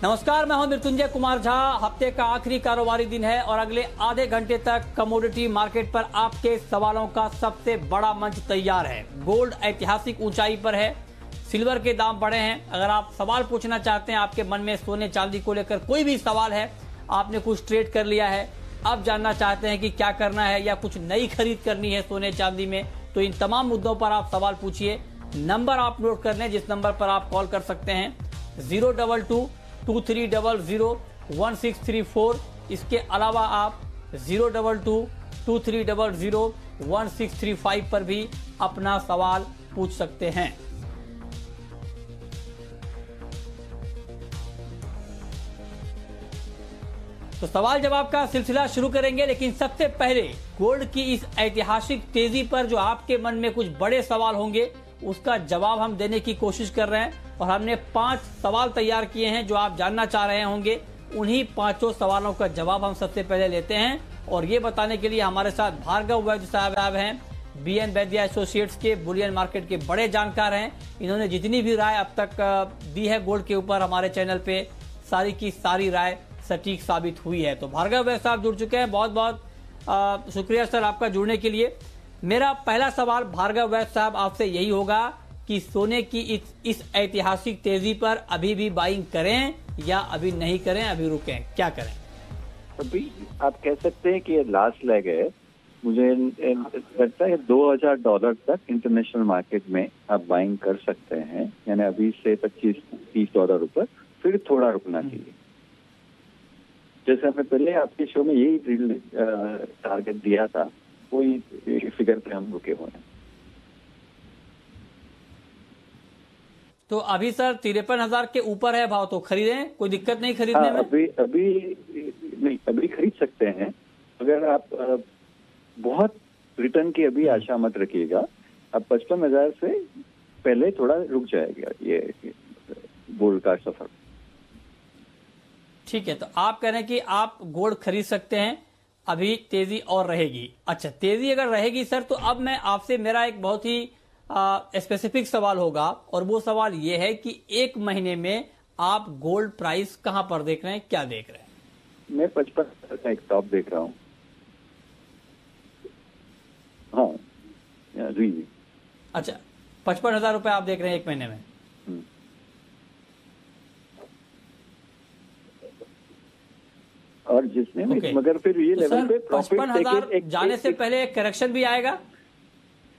नमस्कार, मैं हूं मृत्युंजय कुमार झा। हफ्ते का आखिरी कारोबारी दिन है और अगले आधे घंटे तक कमोडिटी मार्केट पर आपके सवालों का सबसे बड़ा मंच तैयार है। गोल्ड ऐतिहासिक ऊंचाई पर है, सिल्वर के दाम बढ़े हैं। अगर आप सवाल पूछना चाहते हैं, आपके मन में सोने चांदी को लेकर कोई भी सवाल है, आपने कुछ ट्रेड कर लिया है, अब जानना चाहते हैं कि क्या करना है या कुछ नई खरीद करनी है सोने चांदी में, तो इन तमाम मुद्दों पर आप सवाल पूछिए। नंबर आप नोट कर लें जिस नंबर पर आप कॉल कर सकते हैं 022-2300-1634। इसके अलावा आप 022-2300-1635 पर भी अपना सवाल पूछ सकते हैं। तो सवाल जवाब का सिलसिला शुरू करेंगे, लेकिन सबसे पहले गोल्ड की इस ऐतिहासिक तेजी पर जो आपके मन में कुछ बड़े सवाल होंगे उसका जवाब हम देने की कोशिश कर रहे हैं और हमने 5 सवाल तैयार किए हैं जो आप जानना चाह रहे होंगे। उन्हीं 5 सवालों का जवाब हम सबसे पहले लेते हैं और ये बताने के लिए हमारे साथ भार्गव वैद्य साहब हैं, BN वैद्य एसोसिएट्स के बुलियन मार्केट के बड़े जानकार हैं। इन्होंने जितनी भी राय अब तक दी है गोल्ड के ऊपर हमारे चैनल पे, सारी की सारी राय सटीक साबित हुई है। तो भार्गव वैद्य साहब जुड़ चुके हैं, बहुत बहुत शुक्रिया सर आपका जुड़ने के लिए। मेरा पहला सवाल भार्गव वैद्य साहब आपसे यही होगा कि सोने की इस ऐतिहासिक तेजी पर अभी भी बाइंग करें या अभी नहीं करें, अभी रुकें, क्या करें? अभी आप कह सकते हैं कि ये लास्ट लेग है। मुझे लगता है $2000 तक इंटरनेशनल मार्केट में आप बाइंग कर सकते हैं, यानी अभी से $25-30 ऊपर, फिर थोड़ा रुकना चाहिए। जैसे हमने पहले आपके शो में यही टारगेट दिया था, वही फिगर पे हम रुके हुए हैं। तो अभी सर 53,000 के ऊपर है भाव, तो खरीदें, कोई दिक्कत नहीं खरीदने में? अभी खरीद सकते हैं। अगर आप बहुत रिटर्न की अभी आशा मत रखिएगा। अब 55,000 से पहले थोड़ा रुक जाएगा ये गोल्ड का सफर। ठीक है, तो आप कह रहे हैं कि आप गोल्ड खरीद सकते हैं, अभी तेजी और रहेगी। अच्छा, तेजी अगर रहेगी सर, तो अब मैं आपसे, मेरा एक बहुत ही स्पेसिफिक सवाल होगा और वो सवाल ये है कि एक महीने में आप गोल्ड प्राइस कहां पर देख रहे हैं, क्या देख रहे हैं? मैं 55 का एक टॉप देख रहा हूँ। हाँ जी। अच्छा, 55,000 रुपए आप देख रहे हैं एक महीने में? और जिसने मगर फिर ये लेवल पे 55,000 जाने से पहले एक करेक्शन भी आएगा?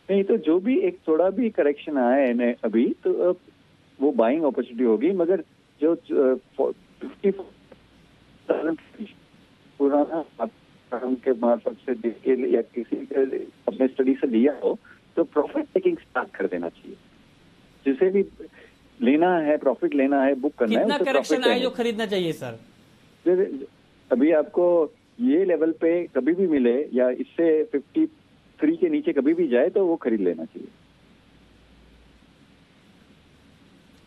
नहीं, तो जो भी एक थोड़ा भी करेक्शन आया है अभी, तो वो बाइंग अपॉर्चुनिटी होगी। मगर जो 50,000 पुराना के मार्फत से देख के या किसी अपने स्टडी से लिया हो, तो प्रॉफिट टेकिंग स्टार्ट कर देना चाहिए। जिसे भी लेना है, प्रॉफिट लेना है, बुक करना है। कितना करेक्शन आए जो खरीदना चाहिए सर? अभी आपको ये लेवल पे कभी भी मिले या इससे 53 के नीचे कभी भी जाए तो वो खरीद लेना चाहिए।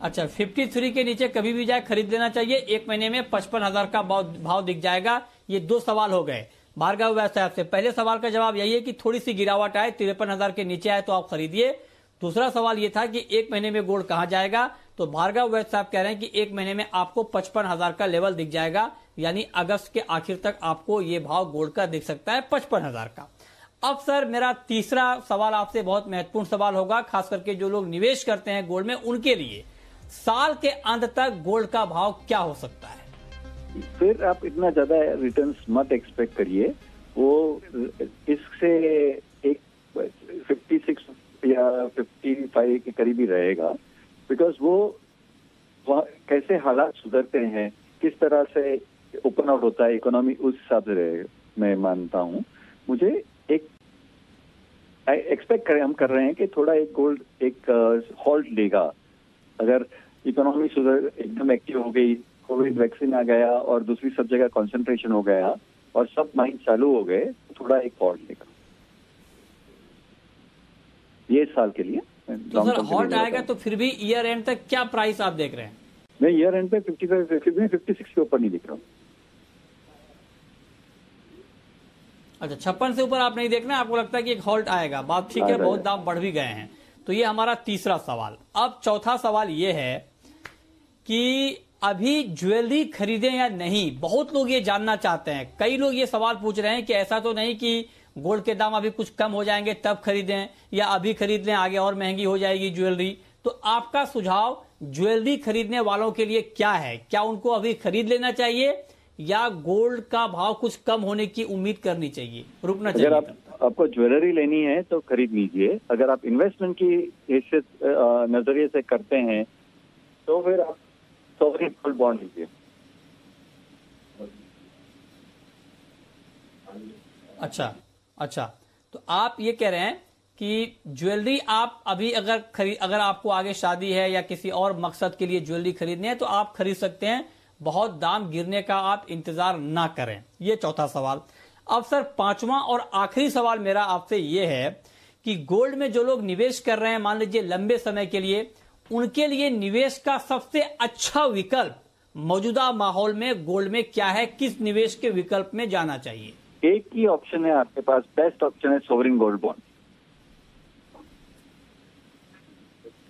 अच्छा, 53 के नीचे कभी भी जाए खरीद लेना चाहिए। एक महीने में 55,000 का भाव दिख जाएगा। ये 2 सवाल हो गए भार्गव वैद्य साहब से। पहले सवाल का जवाब यही है कि थोड़ी सी गिरावट आए, 53,000 के नीचे आए तो आप खरीदिए। दूसरा सवाल ये था कि एक महीने में गोल्ड कहां जाएगा, तो भार्गव वैद्य साहब कह रहे हैं कि एक महीने में आपको 55,000 का लेवल दिख जाएगा, यानी अगस्त के आखिर तक आपको ये भाव गोल्ड का दिख सकता है 55,000 का। अब सर मेरा तीसरा सवाल आपसे बहुत महत्वपूर्ण सवाल होगा, खास करके जो लोग निवेश करते हैं गोल्ड में, उनके लिए साल के अंत तक गोल्ड का भाव क्या हो सकता है? फिर आप इतना ज्यादा रिटर्न्स मत एक्सपेक्ट करिए। वो इससे एक 56 या 55 के करीब ही रहेगा, बिकॉज वो कैसे हालात सुधरते हैं, किस तरह से ओपन आउट होता है इकोनॉमी, उस हिसाब से रहेगा। मैं मानता हूँ, मुझे एक एक्सपेक्ट हम कर रहे हैं कि थोड़ा एक गोल्ड एक हॉल्ट लेगा। अगर इकोनॉमी सुधर एकदम एक्टिव हो गई, कोविड वैक्सीन आ गया और दूसरी सब जगह कंसंट्रेशन हो गया और सब माइंड चालू हो गए, तो थोड़ा एक हॉल्ट लेगा ये साल के लिए। तो सर हॉल्ट आएगा तो फिर भी ईयर एंड तक क्या प्राइस आप देख रहे हैं? मैं ईयर एंड पे 56 के ऊपर नहीं दिख रहा हूँ। अच्छा, 56 से ऊपर आप नहीं देखना, आपको लगता है कि एक हॉल्ट आएगा। बात ठीक है, बहुत दाम बढ़ भी गए हैं। तो ये हमारा तीसरा सवाल। अब चौथा सवाल ये है कि अभी ज्वेलरी खरीदें या नहीं, बहुत लोग ये जानना चाहते हैं। कई लोग ये सवाल पूछ रहे हैं कि ऐसा तो नहीं कि गोल्ड के दाम अभी कुछ कम हो जाएंगे तब खरीदें, या अभी खरीद लें आगे और महंगी हो जाएगी ज्वेलरी। तो आपका सुझाव ज्वेलरी खरीदने वालों के लिए क्या है? क्या उनको अभी खरीद लेना चाहिए या गोल्ड का भाव कुछ कम होने की उम्मीद करनी चाहिए, रुकना चाहिए? अगर आपको ज्वेलरी लेनी है तो खरीद लीजिए। अगर आप इन्वेस्टमेंट की हैसियत नजरिए से करते हैं तो फिर आप सॉवरेन गोल्ड बॉन्ड लीजिए। अच्छा, तो आप ये कह रहे हैं कि ज्वेलरी आप अभी अगर आपको आगे शादी है या किसी और मकसद के लिए ज्वेलरी खरीदनी है तो आप खरीद सकते हैं, बहुत दाम गिरने का आप इंतजार ना करें। ये चौथा सवाल। अब सर पांचवा और आखिरी सवाल मेरा आपसे ये है कि गोल्ड में जो लोग निवेश कर रहे हैं, मान लीजिए लंबे समय के लिए, उनके लिए निवेश का सबसे अच्छा विकल्प मौजूदा माहौल में गोल्ड में क्या है? किस निवेश के विकल्प में जाना चाहिए? एक ही ऑप्शन है आपके पास, बेस्ट ऑप्शन है सोवरेन गोल्ड बॉन्ड।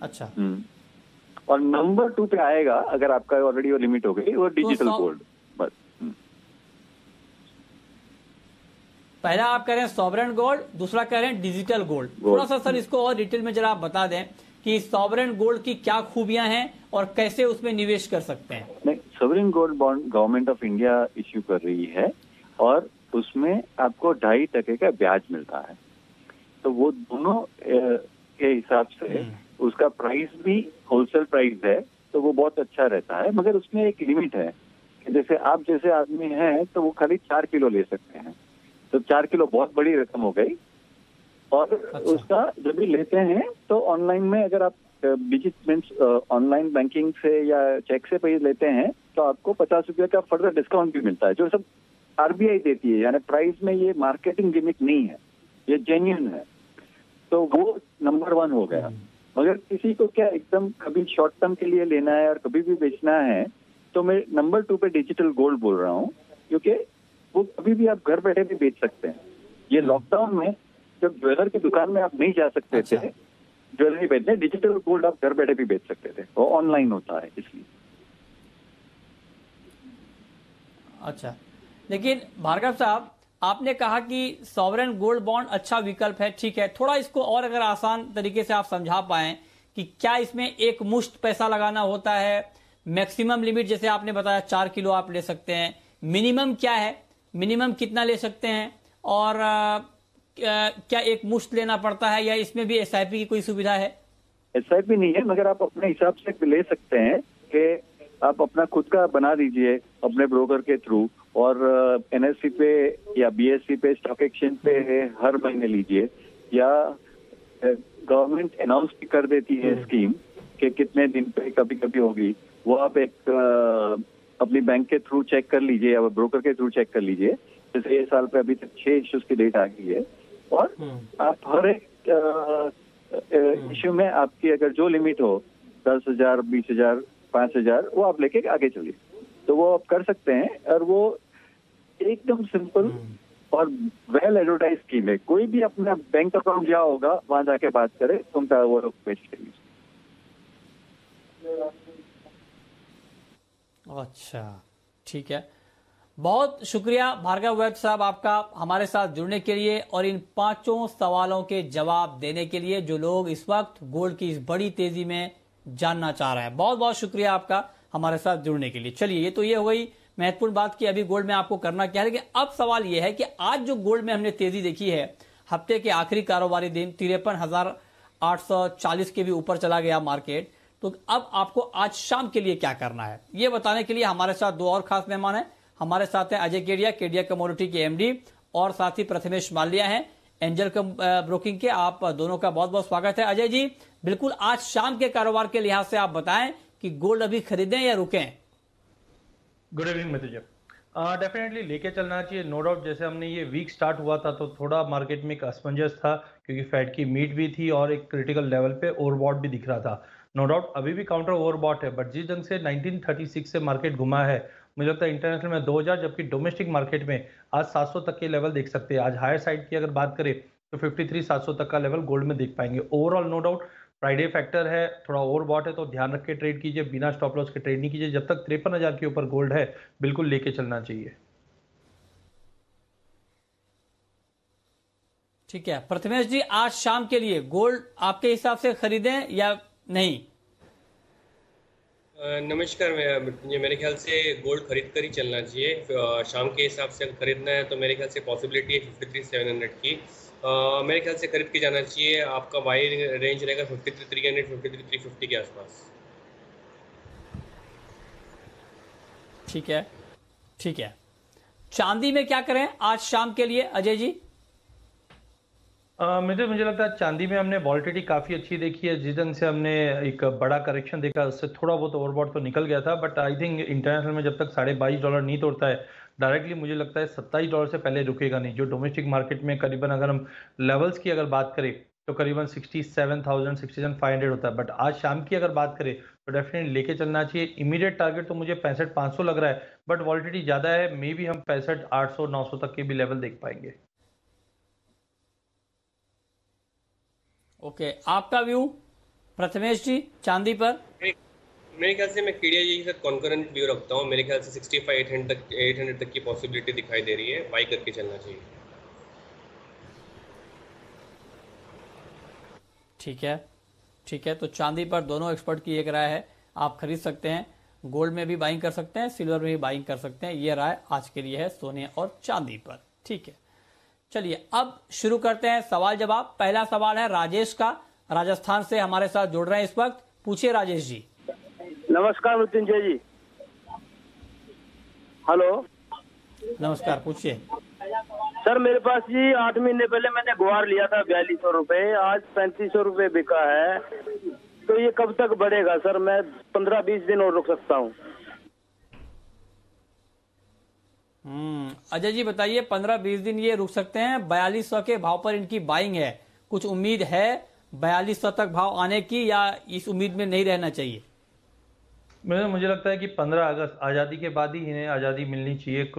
अच्छा। और नंबर 2 पे आएगा, अगर आपका ऑलरेडी वो लिमिट हो गई, वो डिजिटल गोल्ड। बस पहला आप कह रहे हैं सॉवरेन गोल्ड, दूसरा कह रहे हैं डिजिटल गोल्ड। थोड़ा सा सर इसको और डिटेल में जरा आप बता दें कि सॉवरेन गोल्ड की क्या खूबियां हैं और कैसे उसमें निवेश कर सकते हैं। नहीं, sovereign gold bond government of India issue कर रही है और उसमें आपको 2.5% का ब्याज मिलता है। तो वो दोनों के हिसाब से उसका प्राइस भी होलसेल प्राइस है, तो वो बहुत अच्छा रहता है। मगर उसमें एक लिमिट है कि जैसे आप जैसे आदमी हैं तो वो खाली 4 किलो ले सकते हैं। तो 4 किलो बहुत बड़ी रकम हो गई। और उसका जब भी लेते हैं तो ऑनलाइन में, अगर आप ऑनलाइन बैंकिंग से या चेक से पैसे लेते हैं तो आपको 50 रुपये का फर्दर डिस्काउंट भी मिलता है, जो सब आरबीआई देती है। यानी प्राइस में ये मार्केटिंग गिमिक नहीं है, ये जेन्युइन है। तो वो नंबर 1 हो गया। मगर किसी को क्या एकदम कभी शॉर्ट टर्म के लिए लेना है और कभी भी बेचना है, तो मैं नंबर 2 पे डिजिटल गोल्ड बोल रहा हूँ, क्योंकि वो कभी भी आप घर बैठे भी बेच सकते हैं। ये लॉकडाउन में जब ज्वेलर की दुकान में आप नहीं जा सकते थे ज्वेलरी बेचने, डिजिटल गोल्ड आप घर बैठे भी बेच सकते थे, वो ऑनलाइन होता है इसलिए। अच्छा, लेकिन भार्गव साहब आपने कहा कि सॉवरेन गोल्ड बॉन्ड अच्छा विकल्प है, ठीक है। थोड़ा इसको और अगर आसान तरीके से आप समझा पाएं कि क्या इसमें एक मुश्त पैसा लगाना होता है, मैक्सिमम लिमिट जैसे आपने बताया 4 किलो आप ले सकते हैं, मिनिमम क्या है, मिनिमम कितना ले सकते हैं, और क्या एक मुश्त लेना पड़ता है या इसमें भी एसआईपी की कोई सुविधा है? एसआईपी नहीं है, मगर आप अपने हिसाब से ले सकते हैं कि आप अपना खुद का बना दीजिए अपने ब्रोकर के थ्रू, और एनएससी पे या बीएससी पे, स्टॉक एक्सचेंज पे हर महीने लीजिए, या गवर्नमेंट अनाउंस भी कर देती है स्कीम कि कितने दिन पे कभी कभी होगी, वो आप एक अपनी बैंक के थ्रू चेक कर लीजिए या ब्रोकर के थ्रू चेक कर लीजिए। जैसे ये साल पे अभी तक 6 इश्यूज की डेट आ गई है, और आप हर एक इश्यू में आपकी अगर जो लिमिट हो 10,000, 20,000, 5,000, वो आप लेके आगे चलिए, तो वो आप कर सकते हैं। और वो एकदम सिंपल और वेल एडवर्टाइज स्कीम है। कोई भी अपना बैंक अकाउंट जहाँ होगा वहां जाके बात करे, उनका वो लोग पेश करिए। अच्छा, ठीक है। बहुत शुक्रिया भार्गव वैद्य साहब आपका हमारे साथ जुड़ने के लिए और इन 5 सवालों के जवाब देने के लिए जो लोग इस वक्त गोल्ड की इस बड़ी तेजी में जानना चाह रहे हैं। बहुत बहुत शुक्रिया आपका हमारे साथ जुड़ने के लिए। चलिए, ये तो ये हो गई महत्वपूर्ण बात कि अभी गोल्ड में आपको करना क्या है, लेकिन अब सवाल ये है कि आज जो गोल्ड में हमने तेजी देखी है, हफ्ते के आखिरी कारोबारी दिन 53,840 के भी ऊपर चला गया मार्केट, तो अब आपको आज शाम के लिए क्या करना है, ये बताने के लिए हमारे साथ 2 और खास मेहमान हैं। हमारे साथ हैं अजय केडिया कमोडिटी के एमडी, और साथ ही प्रथमेश माल्या हैं एंजल ब्रोकिंग के। आप दोनों का बहुत बहुत स्वागत है। अजय जी, बिल्कुल आज शाम के कारोबार के लिहाज से आप बताएं कि गोल्ड अभी खरीदें या रुकें? गुड इवनिंग मित्र जी। डेफिनेटली लेके चलना चाहिए, नो डाउट। जैसे हमने ये वीक स्टार्ट हुआ था तो थोड़ा मार्केट में एक असमंजस था, क्योंकि फेड की मीट भी थी और एक क्रिटिकल लेवल पे ओवरबॉट भी दिख रहा था। नो डाउट अभी भी काउंटर ओवरबॉट है, बट जिस ढंग से 1936 से मार्केट घुमा है, मुझे लगता है इंटरनेशनल में 2000, जबकि डोमेस्टिक मार्केट में आज 700 तक के लेवल देख सकते हैं। आज हायर साइड की अगर बात करें तो 53,700 तक का लेवल गोल्ड में देख पाएंगे। Overall no doubt Friday factor है, थोड़ा ओवरबॉट है, तो ध्यान रख के ट्रेड कीजिए, बिना स्टॉप लॉस के ट्रेड नहीं कीजिए। जब तक 53,000 के ऊपर गोल्ड है बिल्कुल लेके चलना चाहिए। ठीक है प्रथमेश जी, आज शाम के लिए गोल्ड आपके हिसाब से खरीदें या नहीं? नमस्कार मृत्युंजय, मेरे ख्याल से गोल्ड खरीद कर ही चलना चाहिए। शाम के हिसाब से अगर खरीदना है तो मेरे ख्याल से पॉसिबिलिटी है 53,700 की। मेरे ख्याल से खरीद के जाना चाहिए। आपका बाई रेंज रहेगा 53,300 53,350 के आसपास। ठीक है, ठीक है। चांदी में क्या करें आज शाम के लिए अजय जी? मुझे लगता है चांदी में हमने वॉलिटिलिटी काफी अच्छी देखी है। जिस दिन से हमने एक बड़ा करेक्शन देखा उससे थोड़ा बहुत ओवरबॉट तो निकल गया था, बट आई थिंक इंटरनेशनल में जब तक $22.5 नहीं तोड़ता है डायरेक्टली, मुझे लगता है $27 से पहले रुकेगा नहीं। जो डोमेस्टिक मार्केट में करीबन अगर हम लेवल्स की अगर बात करें तो करीबन 67,000 67,500 होता है, बट आज शाम की अगर बात करें तो डेफिनेटली लेके चलना चाहिए। इमीडिएट टारगेट तो मुझे 65,500 लग रहा है, बट वॉलिटिलिटी ज्यादा है, मे बी हम 65,800 900 तक के भी लेवल देख पाएंगे। ओके, आपका व्यू प्रथमेश जी चांदी पर? मेरे ख्याल से मैं केडिया जी के साथ कॉन्करेंट व्यू रखता हूँ। मेरे ख्याल से 65,800 तक की पॉसिबिलिटी दिखाई दे रही है, बाई करके चलना चाहिए। ठीक है, ठीक है। तो चांदी पर दोनों एक्सपर्ट की एक राय है, आप खरीद सकते हैं, गोल्ड में भी बाइंग कर सकते हैं, सिल्वर में भी बाइंग कर सकते हैं। ये राय आज के लिए है सोने और चांदी पर। ठीक है, चलिए अब शुरू करते हैं सवाल जवाब। पहला सवाल है राजेश का, राजस्थान से हमारे साथ जुड़ रहे हैं इस वक्त। पूछिए राजेश जी। नमस्कार मृत्युंजय जी। हेलो, नमस्कार, पूछिए। सर मेरे पास जी 8 महीने पहले मैंने ग्वार लिया था 4200 रुपए, आज 3500 रुपए बिका है, तो ये कब तक बढ़ेगा सर? मैं 15-20 दिन और रुक सकता हूँ? अजय जी बताइए, 15-20 दिन ये रुक सकते हैं। 4200 के भाव पर इनकी बाइंग है, कुछ उम्मीद है 4200 तक भाव आने की, या इस उम्मीद में नहीं रहना चाहिए? मुझे लगता है कि 15 अगस्त आज़ादी के बाद ही इन्हें आज़ादी मिलनी चाहिए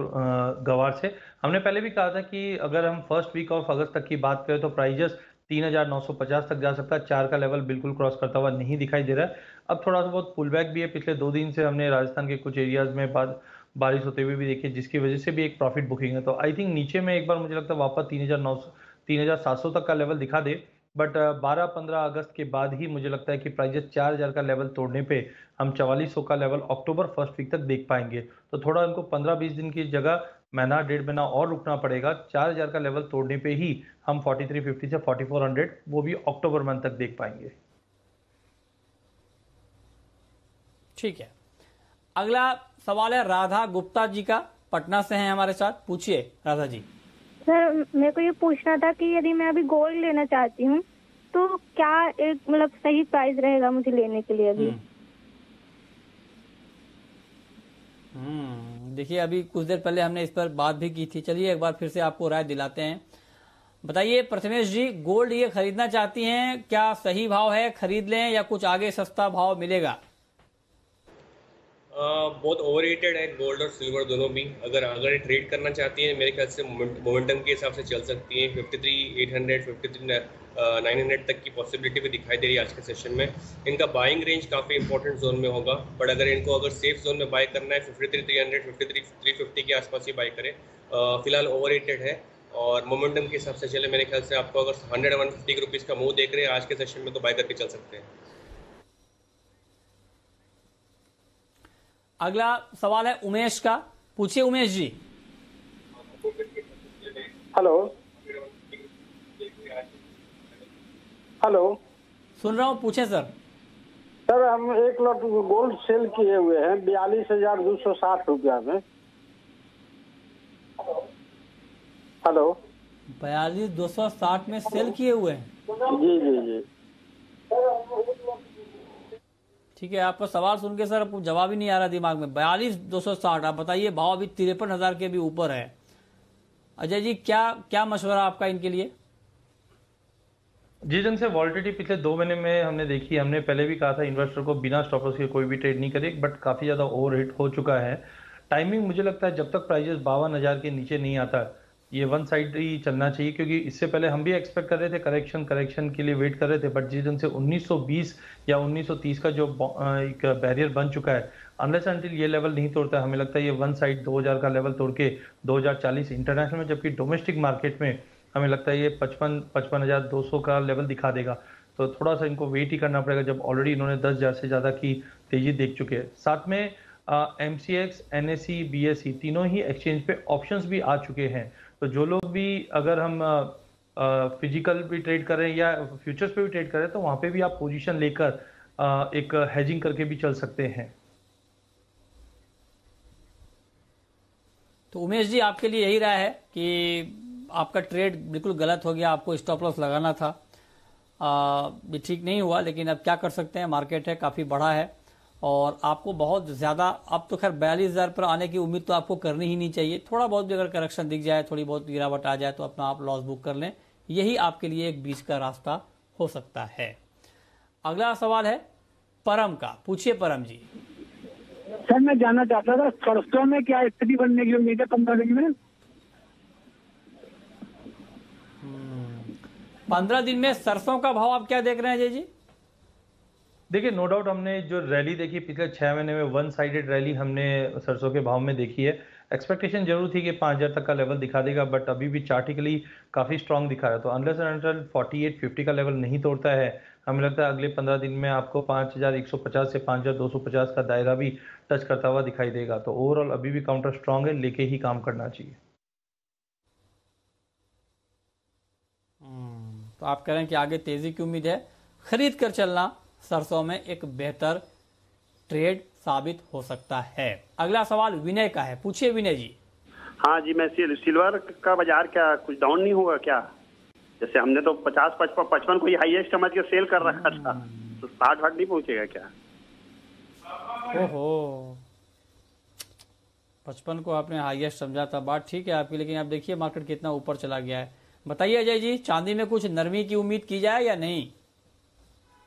गवार से। हमने पहले भी कहा था कि अगर हम फर्स्ट वीक ऑफ अगस्त तक की बात करें तो प्राइजेस 3,950 तक जा सकता है। 4 का लेवल बिल्कुल क्रॉस करता हुआ नहीं दिखाई दे रहा है। अब थोड़ा सा बहुत पुल बैक भी है, पिछले 2 दिन से हमने राजस्थान के कुछ एरियाज में बारिश होते हुए भी देखी, जिसकी वजह से भी एक प्रॉफिट बुकिंग है। तो आई थिंक नीचे में एक बार मुझे लगता है वापस 3,700 तक का लेवल दिखा दे, बट 12-15 अगस्त के बाद ही मुझे लगता है कि प्राइजेस 4,000 का लेवल तोड़ने पे हम 4400 का लेवल अक्टूबर फर्स्ट वीक तक देख पाएंगे। तो थोड़ा इनको 15-20 दिन की जगह महीना 1.5 महीना और रुकना पड़ेगा। 4,000 का लेवल तोड़ने पे ही हम 4350 से 4400 वो भी अक्टूबर मंथ तक देख पाएंगे। ठीक है, अगला सवाल है राधा गुप्ता जी का, पटना से हैं हमारे साथ। पूछिए राधा जी। सर मेरे को ये पूछना था कि यदि मैं अभी गोल्ड लेना चाहती हूँ तो क्या एक मतलब सही प्राइस रहेगा मुझे लेने के लिए अभी? देखिए अभी कुछ देर पहले हमने इस पर बात भी की थी, चलिए एक बार फिर से आपको राय दिलाते हैं। बताइए प्रथमेश जी, गोल्ड ये खरीदना चाहती हैं, क्या सही भाव है, खरीद लें या कुछ आगे सस्ता भाव मिलेगा? बहुत ओवररेटेड है गोल्ड और सिल्वर दोनों भी। अगर ट्रेड करना चाहती है मेरे ख्याल से मोमेंटम के हिसाब से चल सकती है। 53,800 53,900 तक की पॉसिबिलिटी भी दिखाई दे रही है आज के सेशन में। इनका बाइंग रेंज काफ़ी इंपॉर्टेंट जोन में होगा, बट अगर सेफ जोन में बाय करना है 53,300 53,350 के आसपास ही बाय करें। फिलहाल ओवररेटेड है और मोमेंटम के हिसाब से चले। मेरे ख्याल से आपको अगर 100-150 रुपीज़ का मूव देख रहे हैं आज के सेशन में तो बाय करके चल सकते हैं। अगला सवाल है उमेश का। पूछिए उमेश जी। हेलो हेलो, सुन रहा हूँ, पूछे सर। सर हम 1 लॉट गोल्ड सेल किए हुए हैं 42,260 रुपया में। हेलो, 42,260 में सेल किए हुए हैं? जी जी जी। ठीक है, आपका सवाल सुन के सर आपको जवाब ही नहीं आ रहा दिमाग में। 42,260, आप बताइए, भाव अभी 53,000 के भी ऊपर है। अजय जी क्या मशवरा आपका इनके लिए? जिस दिन से वॉलिटिलिटी पिछले 2 महीने में हमने देखी, हमने पहले भी कहा था इन्वेस्टर को बिना स्टॉप लॉस के कोई भी ट्रेड नहीं करे, बट काफी ज्यादा ओवरहिट हो चुका है। टाइमिंग मुझे लगता है जब तक प्राइजेस 52,000 के नीचे नहीं आता ये वन साइड ही चलना चाहिए, क्योंकि इससे पहले हम भी एक्सपेक्ट कर रहे थे करेक्शन के लिए वेट कर रहे थे, बट जिस दिन से 1920 या 1930 का जो एक बैरियर बन चुका है, अनलेस अनटिल ये लेवल नहीं तोड़ता है, हमें लगता है ये वन साइड 2000 का लेवल तोड़ के 2040 इंटरनेशनल में, जबकि डोमेस्टिक मार्केट में हमें लगता है ये 55,200 का लेवल दिखा देगा। तो थोड़ा सा इनको वेट ही करना पड़ेगा, जब ऑलरेडी इन्होंने 10,000 से ज़्यादा की तेजी देख चुके हैं। साथ में MCX, NSE, BSE तीनों ही एक्सचेंज पे ऑप्शंस भी आ चुके हैं। तो जो लोग भी, अगर हम फिजिकल भी ट्रेड कर रहे हैं या फ्यूचर्स पे भी ट्रेड कर रहे हैं, तो वहाँ पे भी आप पोजीशन लेकर एक हेजिंग करके भी चल सकते हैं। तो उमेश जी, आपके लिए यही राय है कि आपका ट्रेड बिल्कुल गलत हो गया, आपको स्टॉप लॉस लगाना था, ये ठीक नहीं हुआ, लेकिन अब क्या कर सकते हैं, मार्केट है काफ़ी बड़ा है और आपको बहुत ज़्यादा, अब तो खैर 42,000 पर आने की उम्मीद तो आपको करनी ही नहीं चाहिए। थोड़ा बहुत भी अगर करेक्शन दिख जाए, थोड़ी बहुत गिरावट आ जाए तो अपना आप लॉस बुक कर लें, यही आपके लिए एक बीच का रास्ता हो सकता है। अगला सवाल है परम का, पूछिए परम जी। सर मैं जानना चाहता था सरसों में क्या स्थिति बनने की उम्मीद है 15 दिन में? 15 दिन में सरसों का भाव आप क्या देख रहे हैं अजय जी? देखिए, नो डाउट हमने जो रैली देखी पिछले 6 महीने में, वन साइडेड रैली हमने सरसों के भाव में देखी है। एक्सपेक्टेशन जरूर थी कि 5,000 तक का लेवल दिखा देगा, बट अभी भी चार्टिकली काफ़ी स्ट्रांग दिखा रहा है। तो अनलेस एंड अनटिल 4850 का लेवल नहीं तोड़ता है, हमें लगता है अगले 15 दिन में आपको 5,150 से 5,250 का दायरा भी टच करता हुआ दिखाई देगा। तो ओवरऑल अभी भी काउंटर स्ट्रांग है, लेके ही काम करना चाहिए। तो आप कह रहे हैं कि आगे तेजी की उम्मीद है, खरीद कर चलना सरसों में एक बेहतर ट्रेड साबित हो सकता है। अगला सवाल विनय का है, पूछिए विनय जी। हाँ जी, मैं सिल्वर का बाजार क्या कुछ डाउन नहीं होगा क्या? जैसे हमने तो 50-55 को ही हाईएस्ट समझ के सेल कर रखा था, तो 60 नहीं पहुंचेगा क्या? ओहो, 55 को आपने हाईएस्ट समझा था, बात ठीक है आपकी, लेकिन आप देखिए मार्केट कितना ऊपर चला गया है। बताइए अजय जी, चांदी में कुछ नरमी की उम्मीद की जाए या नहीं?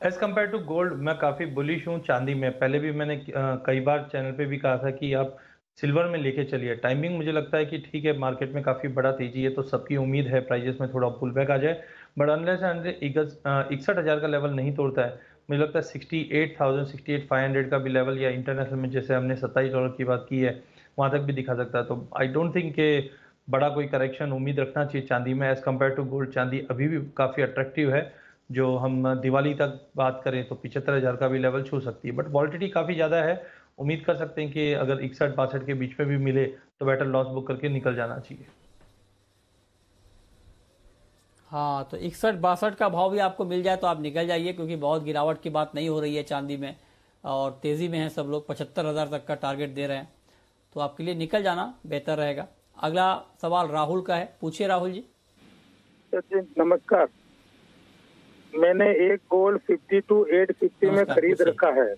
एज कम्पेयर टू गोल्ड मैं काफ़ी बुलिश हूँ चांदी में। पहले भी मैंने कई बार चैनल पे भी कहा था कि आप सिल्वर में लेके चलिए। टाइमिंग मुझे लगता है कि ठीक है, मार्केट में काफ़ी बड़ा तेजी है, तो सबकी उम्मीद है प्राइजेस में थोड़ा पुल बैक आ जाए, बट अनलेस एंड 61,000 का लेवल नहीं तोड़ता है, मुझे लगता है 68,000, 68,500 का भी लेवल, या इंटरनेशनल में जैसे हमने $27 की बात की है, वहाँ तक भी दिखा सकता है। तो आई डोंट थिंक कि बड़ा कोई करेक्शन उम्मीद रखना चाहिए चांदी में एज कम्पेयर टू गोल्ड। चांदी अभी भी काफ़ी अट्रैक्टिव है, जो हम दिवाली तक बात करें तो 75,000 का भी लेवल छू सकती है, बट वॉलिटिलिटी काफ़ी ज़्यादा है। उम्मीद कर सकते हैं कि अगर 61-62 के बीच में भी मिले तो बेटर लॉस बुक करके निकल जाना चाहिए। हाँ, तो 61-62 का भाव भी आपको मिल जाए तो आप निकल जाइए, क्योंकि बहुत गिरावट की बात नहीं हो रही है चांदी में और तेजी में है सब लोग, 75,000 तक का टारगेट दे रहे हैं, तो आपके लिए निकल जाना बेहतर रहेगा। अगला सवाल राहुल का है, पूछिए राहुल जी। नमस्कार, मैंने एक गोल्ड 52,850 में खरीद रखा है,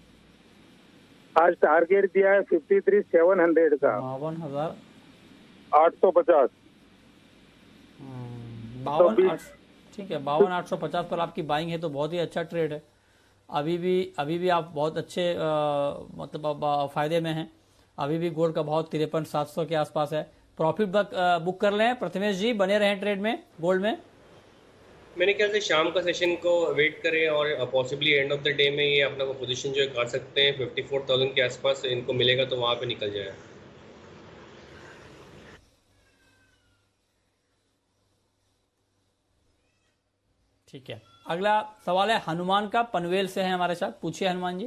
आज टारगेट दिया है 53,700 का, 52,850। ठीक है, 52,850 पर आपकी बाइंग है तो बहुत ही अच्छा ट्रेड है। अभी भी आप बहुत अच्छे मतलब फायदे में हैं। अभी भी गोल्ड का भाव 53,700 के आसपास है। प्रॉफिट बुक कर लें प्रथमेश जी, बने रहें ट्रेड में गोल्ड में। मेरे ख्याल से शाम का सेशन को वेट करें और possibly end of the day में ये अपना पोजीशन जो कर सकते हैं 54,000 के आसपास इनको मिलेगा तो वहां पे निकल जाए। ठीक है, अगला सवाल है हनुमान का, पनवेल से है हमारे साथ, पूछिए हनुमान जी।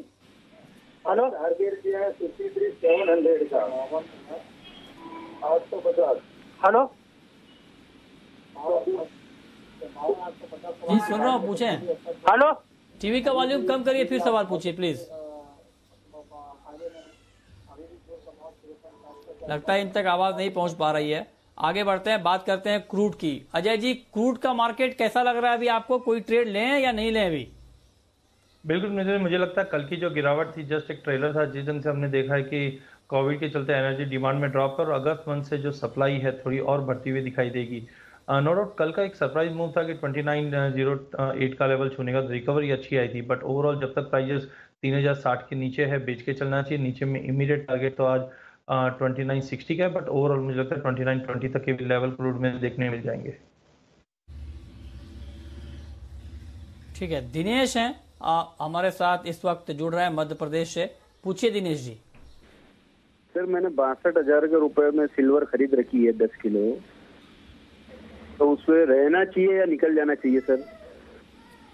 हेलो, टारगेट दिया है 53,700 का, 850। हेलो जी, सुन रहा हूँ, पूछें। हेलो, टीवी का वॉल्यूम कम करिए, फिर सवाल पूछिए प्लीज। लगता है इन तक आवाज नहीं पहुंच पा रही है। आगे बढ़ते हैं, बात करते हैं क्रूड की। अजय जी, क्रूड का मार्केट कैसा लग रहा है अभी आपको? कोई ट्रेड लें या नहीं लें अभी? बिल्कुल, मुझे लगता है कल की जो गिरावट थी जस्ट एक ट्रेलर था, जिस दिन से हमने देखा है कि कोविड के चलते एनर्जी डिमांड में ड्रॉप और अगस्त मंथ से जो सप्लाई है थोड़ी और बढ़ती हुई दिखाई देगी। नो डाउट कल का एक सरप्राइज मूव था कि 2908 का लेवल छूने का, रिकवरी अच्छी आई थी, बट ओवरऑल जब तक प्राइजेस 3,060 के नीचे है बेच के चलना चाहिए। नीचे में इमीडिएट टारगेट तो आज 2960 का है, बट ओवरऑल मुझे लगता है 2920 तक के लेवल क्रूड में देखने मिल जाएंगे। ठीक है, दिनेश हैं हमारे साथ इस वक्त जुड़ रहे हैं मध्य प्रदेश से। पूछिए दिनेश जी। सर मैंने 62,000 के रुपए में सिल्वर खरीद रखी है 10 किलो, तो उसमें रहना चाहिए या निकल जाना चाहिए सर?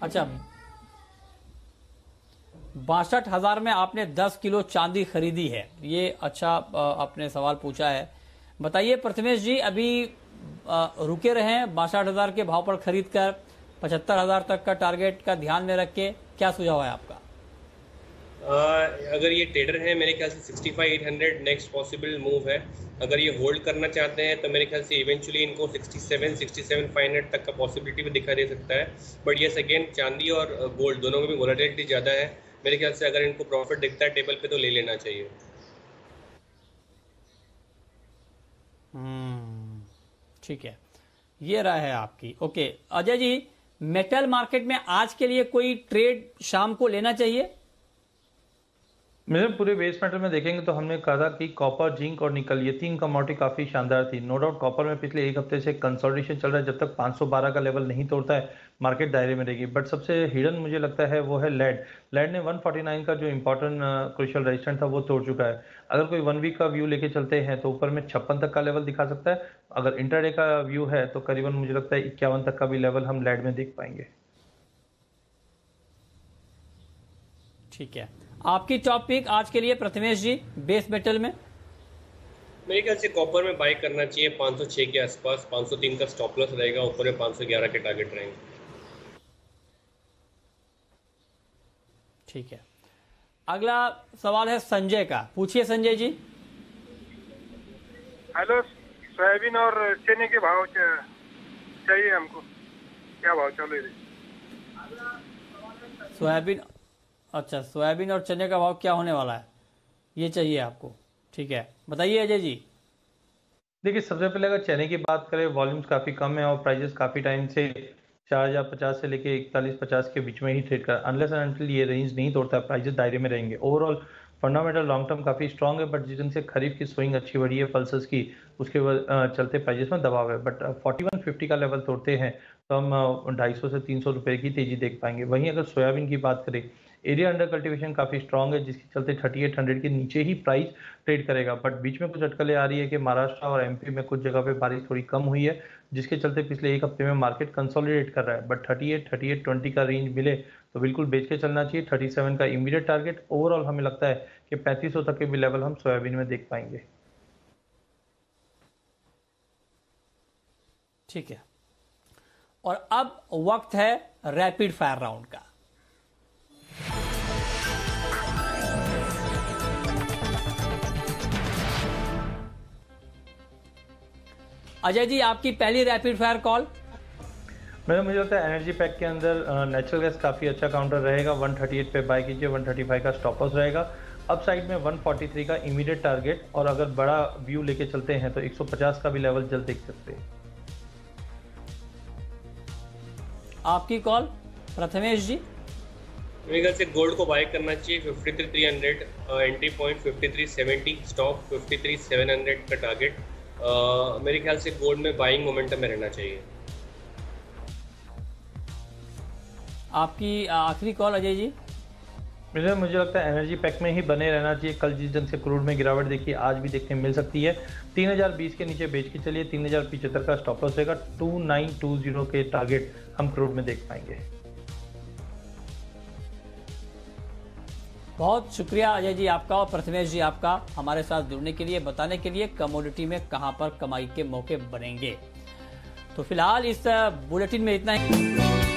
अच्छा, 62,000 में आपने 10 किलो चांदी खरीदी है, ये अच्छा आपने सवाल पूछा है। बताइए प्रथमेश जी, अभी रुके रहे 62,000 के भाव पर खरीद कर 75,000 तक का टारगेट का ध्यान में रख के क्या सुझाव है आपका? अगर ये ट्रेडर है मेरे ख्याल से 65,800 नेक्स्ट पॉसिबल मूव है। अगर ये होल्ड करना चाहते हैं तो मेरे ख्याल से इवेंचुअली इनको 67,500 तक का पॉसिबिलिटी भी दिखाई दे सकता है। बट यस अगेन चांदी और गोल्ड दोनों में भी वोलेटिलिटी ज़्यादा है। मेरे ख्याल से अगर इनको प्रॉफिट दिखता है टेबल पे तो ले लेना चाहिए। ठीक है, ये राय है आपकी। Okay Ajay ji, metal market में आज के लिए कोई ट्रेड शाम को लेना चाहिए? मेरे पूरे बेस मेटल में देखेंगे तो हमने कहा था कि कॉपर, जिंक और निकल ये 3 कमोडिटी काफी शानदार थी। नो डाउट कॉपर में पिछले एक हफ्ते से कंसोलिडेशन चल रहा है, जब तक 512 का लेवल नहीं तोड़ता है मार्केट दायरे में रहेगी। बट सबसे हिडन मुझे लगता है वो है लेड। लेड ने 149 का जो इंपॉर्टेंट क्रूशियल रेजिस्टेंस था वो तोड़ चुका है। अगर कोई 1 वीक का व्यू लेके चलते हैं तो ऊपर में 56 तक का लेवल दिखा सकता है। अगर इंटरडे का व्यू है तो करीबन मुझे लगता है 51 तक का भी लेवल हम लेड में देख पाएंगे। ठीक है, आपकी टॉप पिक आज के लिए प्रथमेश जी बेस मेटल में? मेरे ख्याल से कॉपर में बाई करना चाहिए 506 के आसपास। 503 का स्टॉप लॉस रहेगा, ऊपर में 511 के टारगेट रहेंगे। ठीक है, अगला सवाल है संजय का। पूछिए संजय जी। हेलो, सोयाबीन और चने के भाव चाहिए हमको, क्या भाव चल रहे? सोयाबीन, अच्छा सोयाबीन और चने का भाव क्या होने वाला है ये चाहिए आपको? ठीक है, बताइए अजय जी। देखिए सबसे पहले अगर चने की बात करें, वॉल्यूम्स काफी कम है और प्राइजेस काफी टाइम से 4,050 से लेके 4150 के बीच में ही ट्रेड कर, अनलेस एंड अनटिल ये रेंज नहीं तोड़ता है प्राइजेस दायरे में रहेंगे। ओवरऑल फंडामेंटल लॉन्ग टर्म काफी स्ट्रॉन्ग है, बट जिस दिन से खरीफ की स्विंग अच्छी बढ़ी है पल्सेस की, उसके चलते प्राइजेस में दबाव है। बट 4150 का लेवल तोड़ते हैं तो हम 250 से 300 रुपए की तेजी देख पाएंगे। वहीं अगर सोयाबीन की बात करें, एरिया अंडर कल्टीवेशन काफी स्ट्रांग है, जिसके चलते 3800 के नीचे ही प्राइस ट्रेड करेगा। बट बीच में कुछ अटकलें आ रही है कि महाराष्ट्र और एमपी में कुछ जगह पे बारिश थोड़ी कम हुई है, जिसके चलते पिछले एक हफ्ते में मार्केट कंसोलिडेट कर रहा है। बट 38-3820 का रेंज मिले तो बिल्कुल बेच के चलना चाहिए। 37 का इमीडिएट टारगेट। ओवरऑल हमें लगता है कि 3500 तक के भी लेवल हम सोयाबीन में देख पाएंगे। ठीक है, और अब वक्त है रैपिड फायर राउंड का। अजय जी, आपकी पहली रैपिड फायर कॉल। मुझे लगता है एनर्जी पैक के अंदर नेचुरल गैस काफी अच्छा काउंटर रहेगा। 138 पे बाय कीजिए, 135 का स्टॉप लॉस रहेगा। अप साइड में 143 का इमीडिएट टारगेट, और अगर बड़ा व्यू लेके चलते हैं तो 150 का भी लेवल जल्द देख सकते हैं। आपकी कॉल प्रथमेश जी। मेरे ख्याल से गोल्ड को बाय करना चाहिए 53,300, एंट्री पॉइंट 5370, स्टॉप 53,700 का टारगेट। मेरे ख्याल से गोल्ड में बाइंग मोमेंटम में रहना चाहिए। आपकी आखिरी कॉल अजय जी। मुझे लगता है एनर्जी पैक में ही बने रहना चाहिए। कल जिस दिन से क्रूड में गिरावट देखी, आज भी देखने मिल सकती है। 3020 के नीचे बेच के चलिए। 3075 का स्टॉप लॉस रहेगा। 2920 के टारगेट हम क्रूड में देख पाएंगे। बहुत शुक्रिया अजय जी आपका और प्रथमेश जी आपका हमारे साथ जुड़ने के लिए, बताने के लिए कमोडिटी में कहां पर कमाई के मौके बनेंगे। तो फिलहाल इस बुलेटिन में इतना ही।